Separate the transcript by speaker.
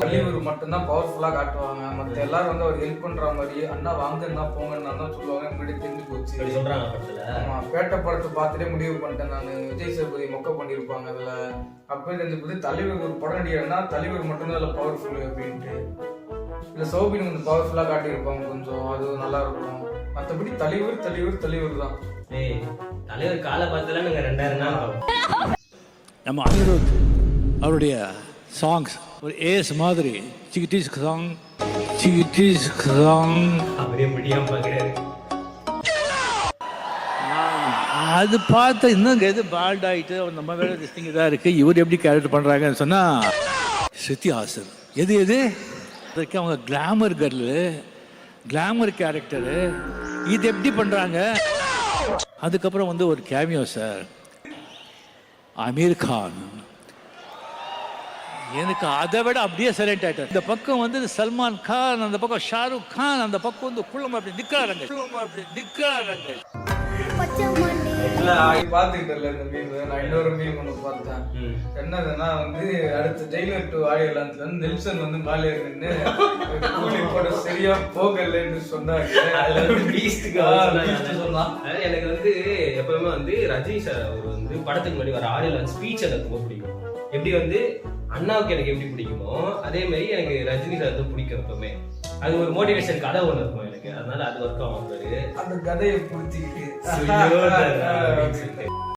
Speaker 1: தலைவர் மட்டும்தான் பவர்ஃபுல்லா காட்டுவாங்க. மத்த எல்லாரும் வந்து அவர் ஹெல்ப் பண்ற மாதிரி அண்ணா வாங்கன்னா போங்கன்னா தான் சொல்லுவாங்க. முன்னாடி தெரிஞ்சு போச்சு
Speaker 2: சொல்றாங்க படத்துல.
Speaker 1: ஆமா, பேட்ட படத்தை பார்த்துட்டே முடிவு பண்ணிட்டேன் நான். விஜய் சேதுபதி மொக்க பண்ணியிருப்பாங்க அதுல. அப்பவே தெரிஞ்சு போது தலைவர் ஒரு படம் நடிகர்னா தலைவர் மட்டும்தான் அதுல பவர்ஃபுல் அப்படின்ட்டு. இல்ல சோபின் கொஞ்சம் பவர்ஃபுல்லா காட்டியிருப்பாங்க கொஞ்சம், அது நல்லா இருக்கும். மற்றபடி தலைவர் தலைவர் தலைவர் தான்.
Speaker 2: தலைவர் காலை பார்த்தல நாங்க 2000 நாள்
Speaker 3: நம்ம அனிருத் அவருடைய சாங்ஸ் ஒரு ஏஸ் மாதிரி சிகிட்டிஸ் சாங்
Speaker 2: அப்படியே முடியாம பாக்குறாரு.
Speaker 3: அது பார்த்து இன்னும் எது பால்ட் ஆகிட்டு நம்ம வேலை டிஸ்டிங் இதாக இருக்குது. இவர் எப்படி கேரக்டர் பண்ணுறாங்கன்னு சொன்னால் ஸ்ருதி ஹாசன் எது அதுக்கு அவங்க கிளாமர் கேர்ளு, கிளாமர் கேரக்டரு, இது எப்படி பண்ணுறாங்க. அதுக்கப்புறம் வந்து ஒரு கேமியோ சார் அமீர் கான், எனக்கு அதை விட அப்படியே செலக்ட் ஆகிட்டார். இந்த பக்கம் வந்து சல்மான் கான், அந்த பக்கம் ஷாருக் கான், அந்த பக்கம் வந்து குள்ளம் அப்படி நிற்கிறாங்க.
Speaker 1: பாத்துக்கிட்டல இந்த மீம். நான் இன்னொரு மீம் ஒண்ணு பார்த்தேன். என்னதுன்னா வந்து அடுத்த ஜெயிலர் 2 ஆடியலான்ஸ்ல வந்து நெல்சன் வந்து மேலே நின்று கூலி படம் சரியா போகலன்னு சொன்னாங்க.
Speaker 2: எனக்கு வந்து எப்பவுமே வந்து ரஜினி சார் அவர் வந்து படத்துக்கு முன்னாடி வர ஆடியோ ஸ்பீச் எனக்கு ரொம்ப பிடிக்கும். எப்படி வந்து அண்ணாவுக்கு எனக்கு எப்படி பிடிக்குமோ அதே மாதிரி எனக்கு ரஜினி சார் வந்து பிடிக்கும் எப்பவுமே. அது ஒரு மோட்டிவேஷன் கதை ஒண்ணு இருக்கும் எனக்கு, அதனால அது ஒர்க் ஆகும்.
Speaker 1: அந்த கதையை புரிஞ்சுக்கிட்டு